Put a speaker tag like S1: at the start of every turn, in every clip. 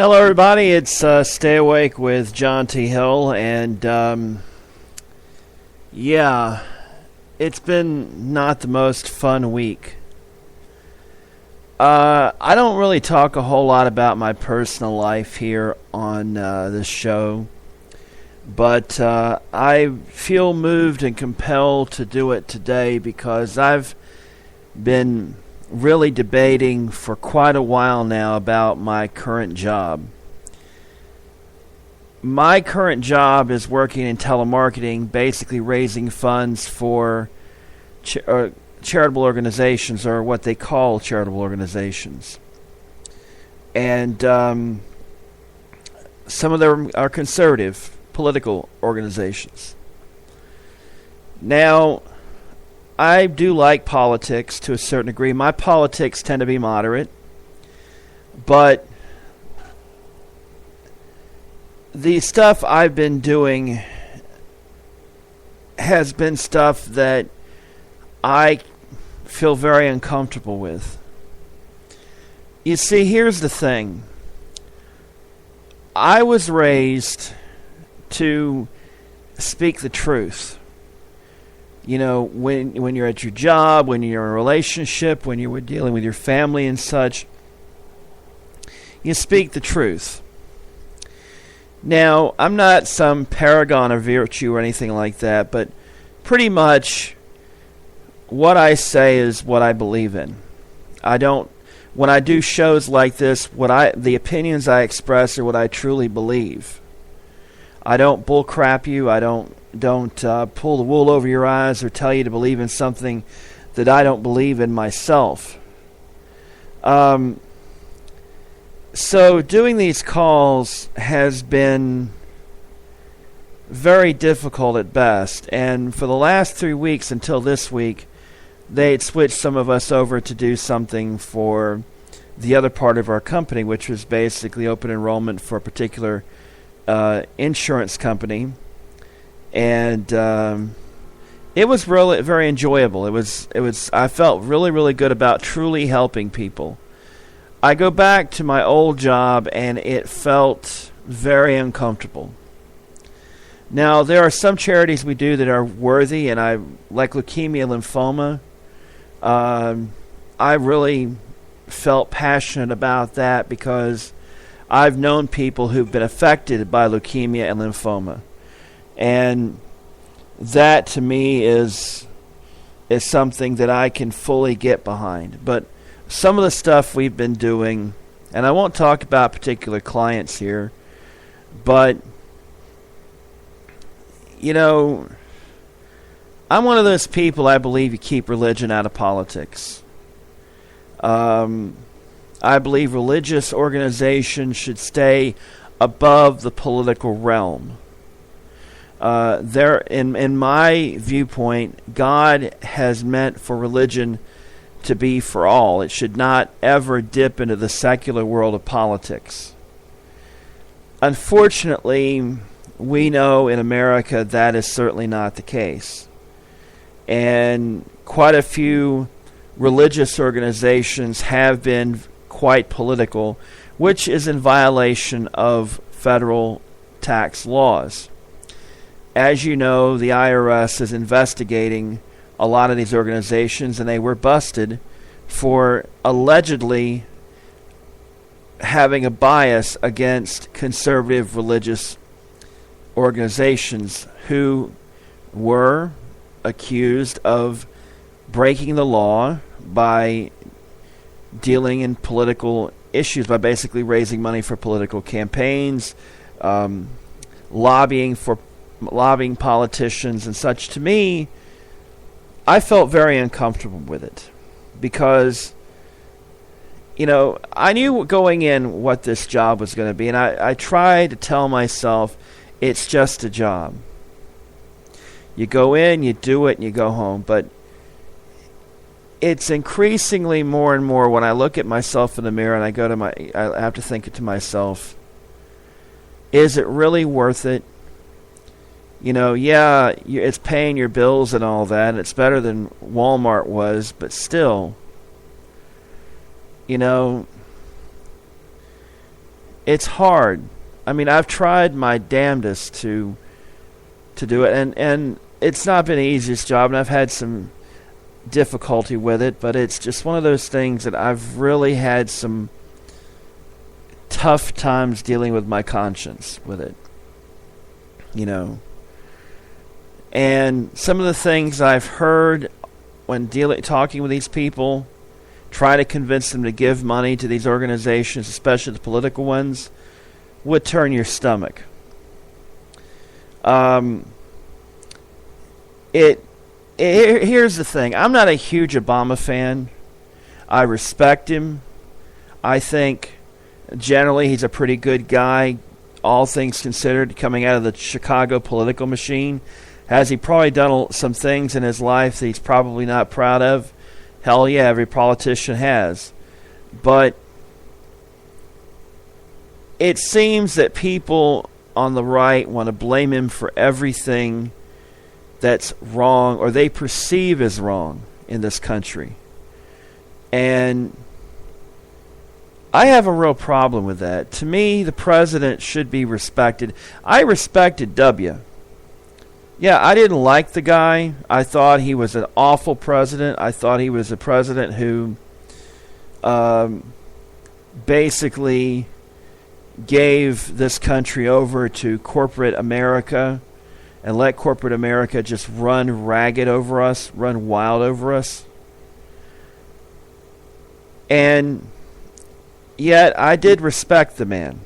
S1: Hello, everybody. It's Stay Awake with John T. Hill, and it's been not the most fun week. I don't really talk a whole lot about my personal life here on this show, but I feel moved and compelled to do it today because I've been really debating for quite a while now about my current job. My current job is working in telemarketing, basically raising funds for charitable organizations, or what they call charitable organizations. And some of them are conservative political organizations. Now, I do like politics to a certain degree. My politics tend to be moderate, but the stuff I've been doing has been stuff that I feel very uncomfortable with. You see, here's the thing. I was raised to speak the truth. You know, when you're at your job, when you're in a relationship, when you're dealing with your family and such, you speak the truth. Now, I'm not some paragon of virtue or anything like that, but pretty much what I say is what I believe in. When I do shows like this, the opinions I express are what I truly believe. I don't bullcrap you. I don't pull the wool over your eyes or tell you to believe in something that I don't believe in myself. So doing these calls has been very difficult at best. And for the last 3 weeks until this week, they had switched some of us over to do something for the other part of our company, which was basically open enrollment for a particular insurance company. And it was really very enjoyable. It was. I felt really, really good about truly helping people. I go back to my old job, and it felt very uncomfortable. Now, there are some charities we do that are worthy, and I like leukemia, lymphoma. I really felt passionate about that because I've known people who've been affected by leukemia and lymphoma. And that, to me, is something that I can fully get behind. But some of the stuff we've been doing, and I won't talk about particular clients here, but, you know, I'm one of those people I believe you keep religion out of politics. I believe religious organizations should stay above the political realm. In my viewpoint, God has meant for religion to be for all. It should not ever dip into the secular world of politics. Unfortunately, we know in America that is certainly not the case. And quite a few religious organizations have been quite political, which is in violation of federal tax laws. As you know, the IRS is investigating a lot of these organizations, and they were busted for allegedly having a bias against conservative religious organizations who were accused of breaking the law by dealing in political issues, by basically raising money for political campaigns, lobbying politicians and such. To me, I felt very uncomfortable with it because, you know, I knew going in what this job was going to be, and I tried to tell myself it's just a job. You go in, you do it, and you go home. But it's increasingly more and more when I look at myself in the mirror and I have to think to myself, is it really worth it? You know, yeah, it's paying your bills and all that, and it's better than Walmart was, but still, you know, it's hard. I mean, I've tried my damnedest to do it, and it's not been the easiest job, and I've had some difficulty with it, but it's just one of those things that I've really had some tough times dealing with my conscience with it, And some of the things I've heard when talking with these people, trying to convince them to give money to these organizations, especially the political ones, would turn your stomach. Here's the thing. I'm not a huge Obama fan. I respect him. I think generally he's a pretty good guy, all things considered, coming out of the Chicago political machine. Has he probably done some things in his life that he's probably not proud of? Hell yeah, every politician has. But it seems that people on the right want to blame him for everything that's wrong or they perceive as wrong in this country. And I have a real problem with that. To me, the president should be respected. I respected W. Yeah, I didn't like the guy. I thought he was an awful president. I thought he was a president who basically gave this country over to corporate America and let corporate America just run ragged over us, run wild over us. And yet I did respect the man.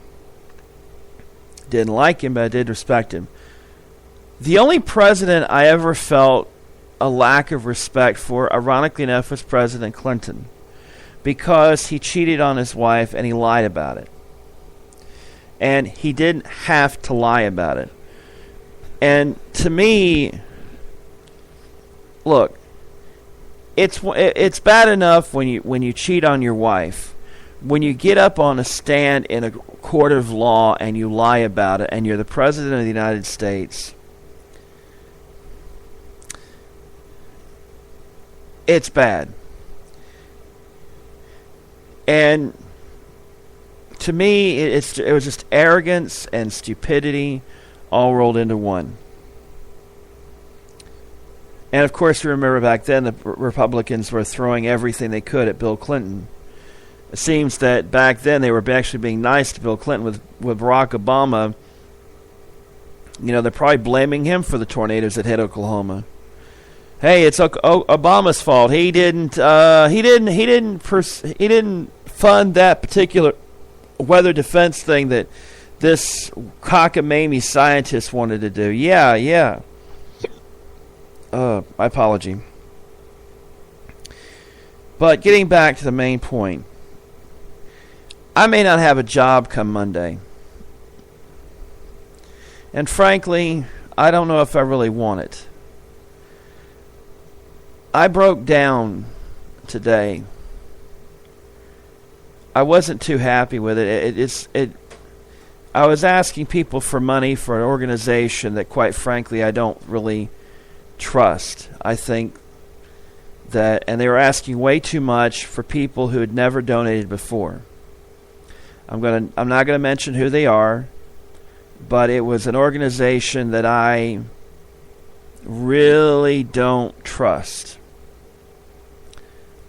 S1: Didn't like him, but I did respect him. The only president I ever felt a lack of respect for, ironically enough, was President Clinton, because he cheated on his wife and he lied about it. And he didn't have to lie about it. And to me, look, it's bad enough when you cheat on your wife. When you get up on a stand in a court of law and you lie about it, and you're the president of the United States, it's bad. And to me, it was just arrogance and stupidity all rolled into one. And of course, you remember back then the Republicans were throwing everything they could at Bill Clinton. It seems that back then they were actually being nice to Bill Clinton. With Barack Obama, they're probably blaming him for the tornadoes that hit Oklahoma. Hey, it's Obama's fault. He didn't fund that particular weather defense thing that this cockamamie scientist wanted to do. Yeah. My apology. But getting back to the main point, I may not have a job come Monday. And frankly, I don't know if I really want it. I broke down today. I wasn't too happy with it. I was asking people for money for an organization that, quite frankly, I don't really trust. I think that, and they were asking way too much for people who had never donated before. I'm not gonna mention who they are, but it was an organization that I really don't trust.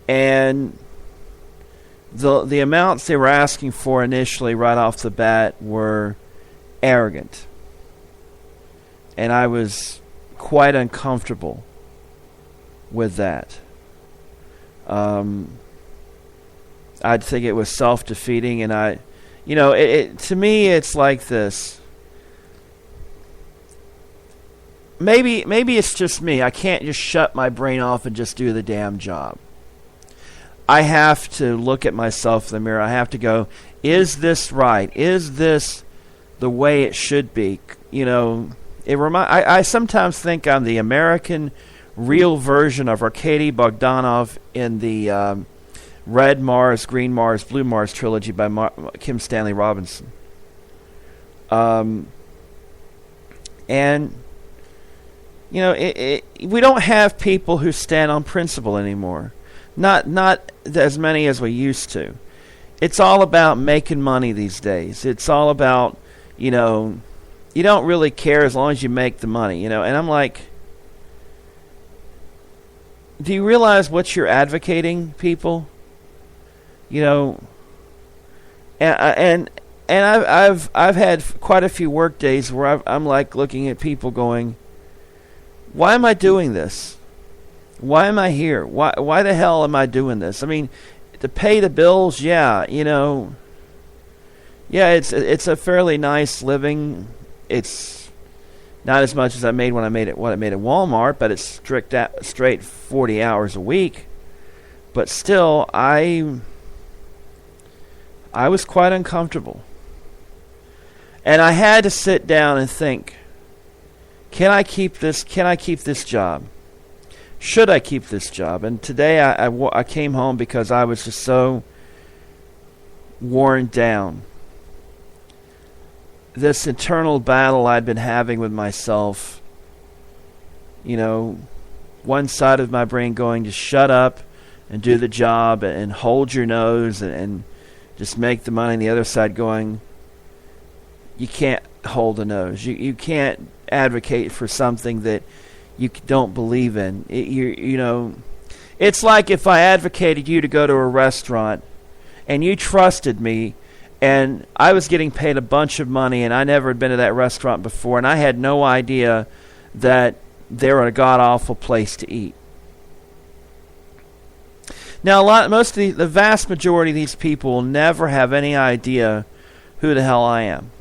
S1: And the amounts they were asking for initially right off the bat were arrogant. And I was quite uncomfortable with that. I'd think it was self-defeating, and to me it's like this. Maybe it's just me. I can't just shut my brain off and just do the damn job. I have to look at myself in the mirror. I have to go, is this right? Is this the way it should be? I sometimes think I'm the American real version of Arkady Bogdanov in the Red Mars, Green Mars, Blue Mars trilogy by Kim Stanley Robinson. And we don't have people who stand on principle anymore. Not as many as we used to. it's all about making money these days. It's all about, you don't really care as long as you make the money, And I'm like, do you realize what you're advocating, people? And I've had quite a few work days where I'm like looking at people going, why am I doing this? Why am I here? Why the hell am I doing this? I mean, to pay the bills, yeah, it's a fairly nice living. It's not as much as I made when I made at Walmart, but it's straight 40 hours a week. But still, I was quite uncomfortable. And I had to sit down and think, can I keep this job? Should I keep this job? And today I came home because I was just so worn down. This internal battle I'd been having with myself, one side of my brain going, just shut up and do the job and hold your nose and just make the money, and the other side going, you can't hold a nose. You can't advocate for something that you don't believe in. It's like if I advocated you to go to a restaurant and you trusted me, and I was getting paid a bunch of money and I never had been to that restaurant before, and I had no idea that they were a god-awful place to eat. Now, the vast majority of these people will never have any idea who the hell I am.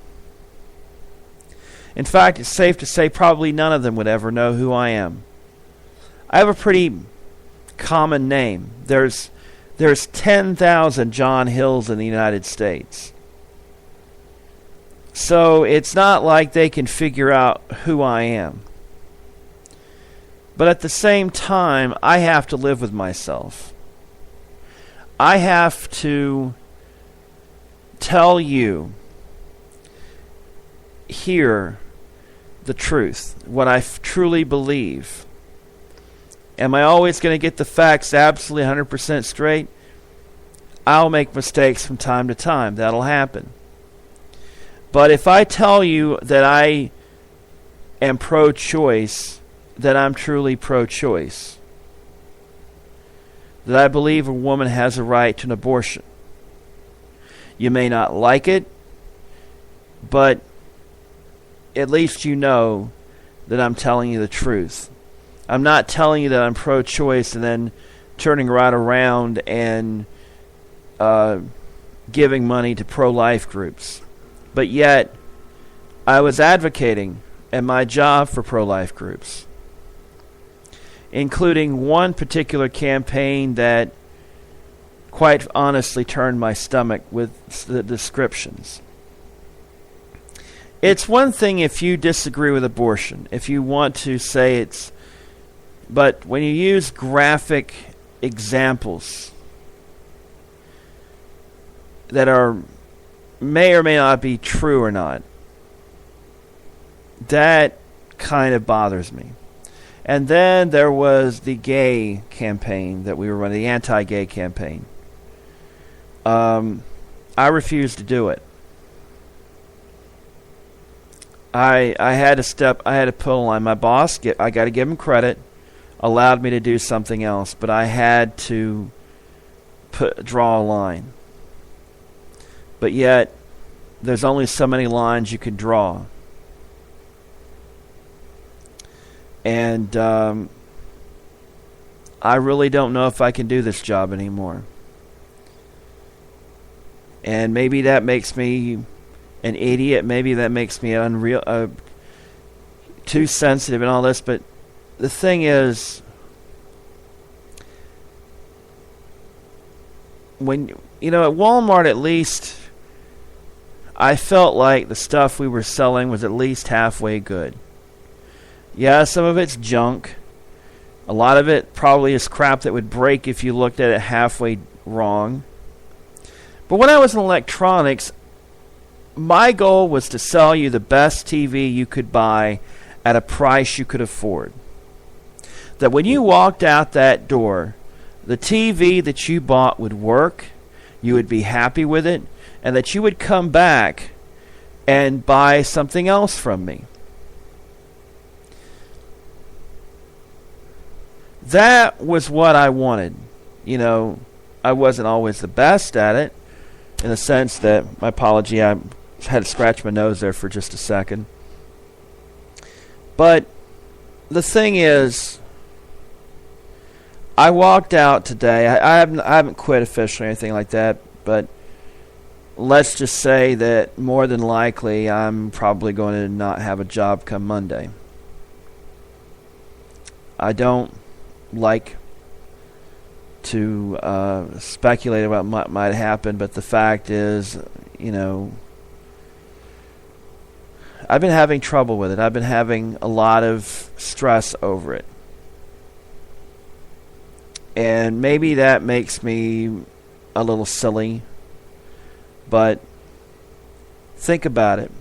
S1: In fact, it's safe to say probably none of them would ever know who I am. I have a pretty common name. There's 10,000 John Hills in the United States. So it's not like they can figure out who I am. But at the same time, I have to live with myself. I have to tell you here the truth, what I truly believe. Am I always going to get the facts absolutely 100% straight? I'll make mistakes from time to time. That'll happen. But if I tell you that I am pro-choice, that I'm truly pro-choice, that I believe a woman has a right to an abortion, you may not like it, but at least you know that I'm telling you the truth. I'm not telling you that I'm pro-choice and then turning right around and giving money to pro-life groups. But yet, I was advocating at my job for pro-life groups, including one particular campaign that quite honestly turned my stomach with the descriptions. It's one thing if you disagree with abortion, if you want to say it's, but when you use graphic examples that may or may not be true or not, that kind of bothers me. And then there was the gay campaign that we were running, the anti-gay campaign. I refused to do it. I had to pull a line. My boss, I got to give him credit, allowed me to do something else, but I had to draw a line. But yet, there's only so many lines you can draw. And I really don't know if I can do this job anymore. And maybe that makes me an idiot. Maybe that makes me too sensitive and all this. But the thing is, when at Walmart, at least I felt like the stuff we were selling was at least halfway good. Yeah, some of it's junk. A lot of it probably is crap that would break if you looked at it halfway wrong. But when I was in electronics, my goal was to sell you the best TV you could buy at a price you could afford. That when you walked out that door, the TV that you bought would work, you would be happy with it, and that you would come back and buy something else from me. That was what I wanted. You know, I wasn't always the best at it, in the sense that, my apology, I had to scratch my nose there for just a second. But the thing is, I walked out today. I haven't quit officially or anything like that, but let's just say that more than likely I'm probably going to not have a job come Monday. I don't like to speculate about what might happen, but the fact is, you know, I've been having trouble with it. I've been having a lot of stress over it. And maybe that makes me a little silly, but think about it.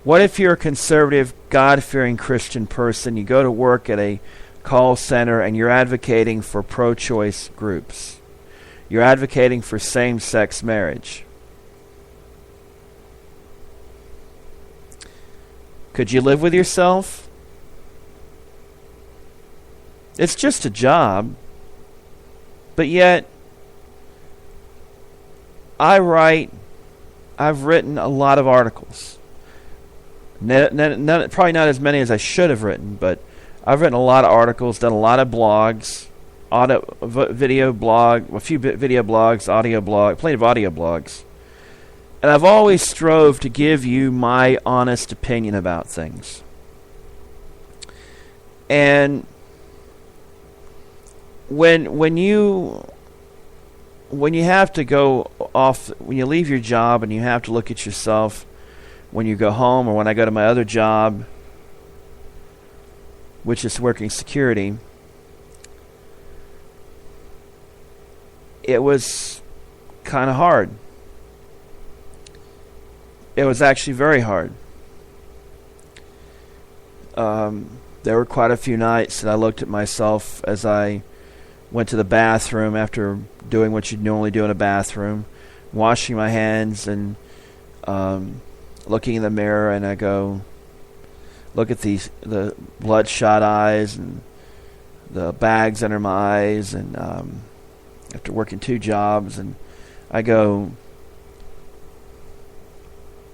S1: What if you're a conservative, God-fearing Christian person, you go to work at a call center and you're advocating for pro-choice groups. You're advocating for same-sex marriage. Could you live with yourself? It's just a job. But yet, I've written a lot of articles. Probably not as many as I should have written, but I've written a lot of articles, done a lot of blogs, video blog, a few video blogs, audio blog, plenty of audio blogs. And I've always strove to give you my honest opinion about things. And when you have to go off, when you leave your job and you have to look at yourself when you go home, or when I go to my other job, which is working security, it was kind of hard. It was actually very hard. There were quite a few nights that I looked at myself as I went to the bathroom after doing what you'd normally do in a bathroom, washing my hands and looking in the mirror, and I go, look at the bloodshot eyes and the bags under my eyes, and after working 2 jobs, and I go,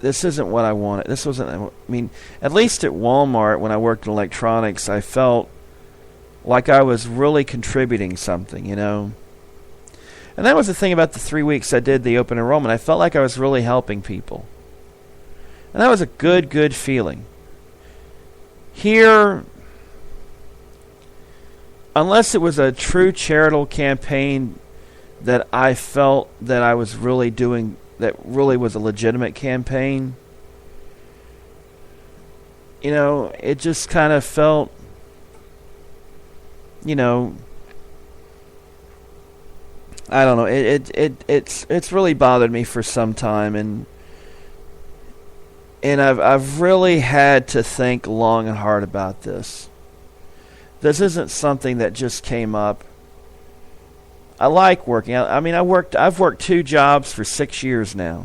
S1: this isn't what I wanted. This wasn't, I mean, at least at Walmart when I worked in electronics, I felt like I was really contributing something, you know. And that was the thing about the 3 weeks I did the open enrollment. I felt like I was really helping people. And that was a good feeling. Here, unless it was a true charitable campaign that I felt that I was really doing, that really was a legitimate campaign, you know, it just kind of felt, you know, I don't know, it's really bothered me for some time, and I've really had to think long and hard about this. This isn't something that just came up. I like working. I mean, I've worked 2 jobs for 6 years now.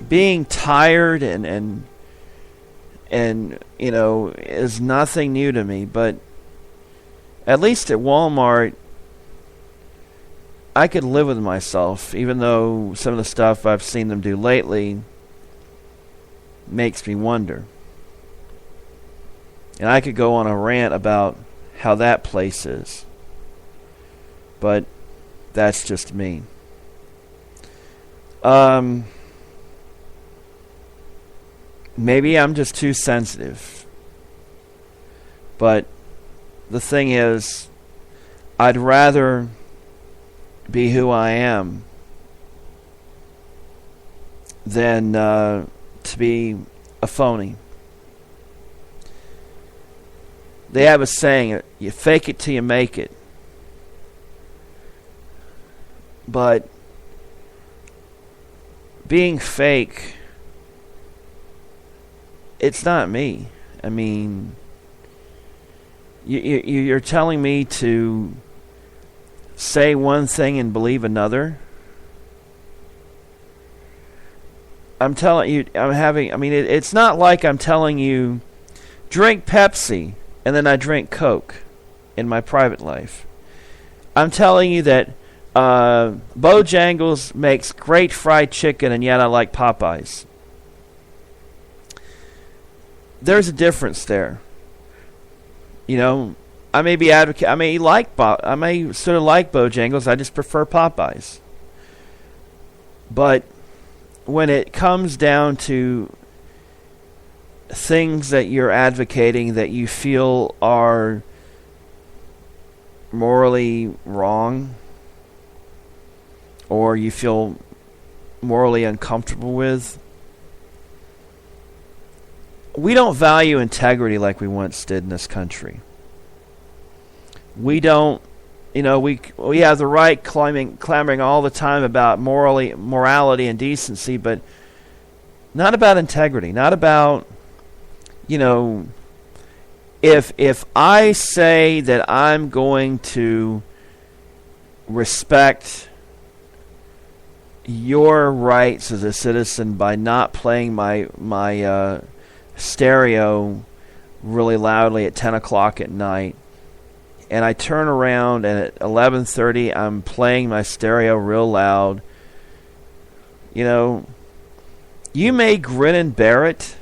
S1: Being tired and you know, is nothing new to me, but at least at Walmart I could live with myself, even though some of the stuff I've seen them do lately makes me wonder. And I could go on a rant about how that place is, but that's just me. Maybe I'm just too sensitive, but the thing is, I'd rather be who I am than to be a phony. They have a saying, you fake it till you make it. But being fake, it's not me. I mean, you're telling me to say one thing and believe another. I'm telling you, it's not like I'm telling you, drink Pepsi, and then I drink Coke in my private life. I'm telling you that Bojangles makes great fried chicken, and yet I like Popeyes. There's a difference there. You know, I may be advocate. I may sort of like Bojangles. I just prefer Popeyes. But when it comes down to things that you're advocating that you feel are morally wrong, or you feel morally uncomfortable with, we don't value integrity like we once did in this country. We don't, we have the right clamoring all the time about morality and decency, but not about integrity, not about, if I say that I'm going to respect your rights as a citizen by not playing my stereo really loudly at 10 o'clock at night, and I turn around and at 11:30 I'm playing my stereo real loud, you may grin and bear it.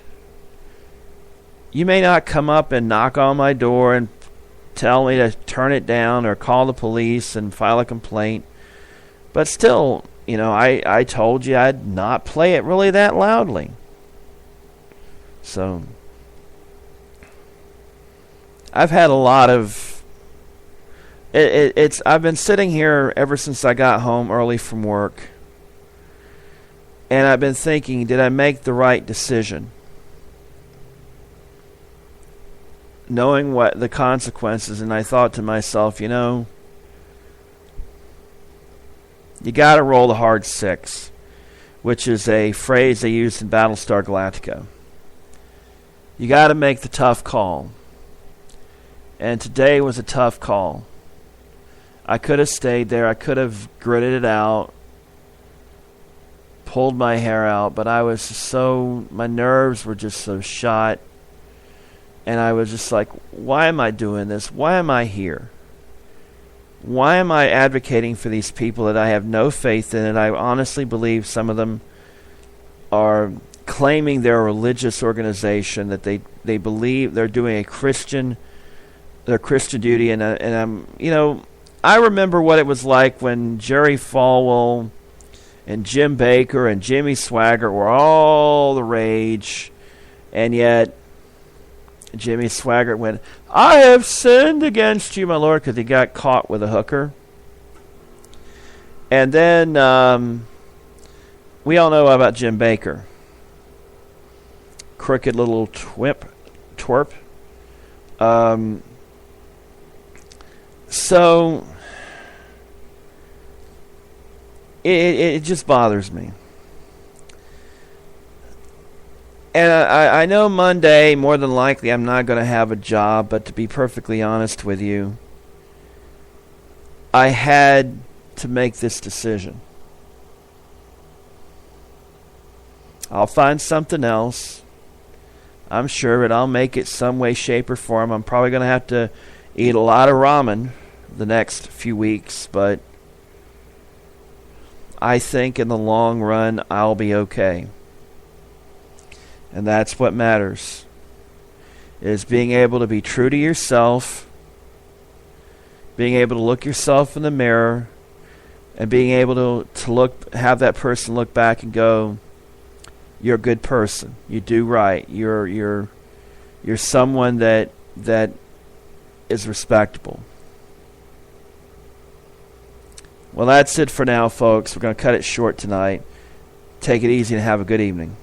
S1: You may not come up and knock on my door and tell me to turn it down or call the police and file a complaint, but still, I told you I'd not play it really that loudly. So I've had a lot of I've been sitting here ever since I got home early from work, and I've been thinking, did I make the right decision? Knowing what the consequences, and I thought to myself, you got to roll the hard six, which is a phrase they used in Battlestar Galactica. You got to make the tough call. And today was a tough call. I could have stayed there. I could have gritted it out, pulled my hair out, but my nerves were just so shot. And I was just like, why am I doing this? Why am I here? Why am I advocating for these people that I have no faith in? And I honestly believe some of them are claiming they're a religious organization, that they believe they're doing their Christian duty. And I'm, I remember what it was like when Jerry Falwell and Jim Baker and Jimmy Swaggart were all the rage, and yet Jimmy Swaggart went, "I have sinned against you, my Lord," because he got caught with a hooker. And then we all know about Jim Baker. Crooked little twerp. So it just bothers me. And I know Monday, more than likely, I'm not going to have a job, but to be perfectly honest with you, I had to make this decision. I'll find something else. I'm sure I'll make it some way, shape, or form. I'm probably going to have to eat a lot of ramen the next few weeks, but I think in the long run, I'll be okay. And that's what matters, is being able to be true to yourself, being able to look yourself in the mirror, and being able to have that person look back and go, "You're a good person. You do right. You're someone that is respectable." Well, that's it for now, folks. We're going to cut it short tonight. Take it easy and have a good evening.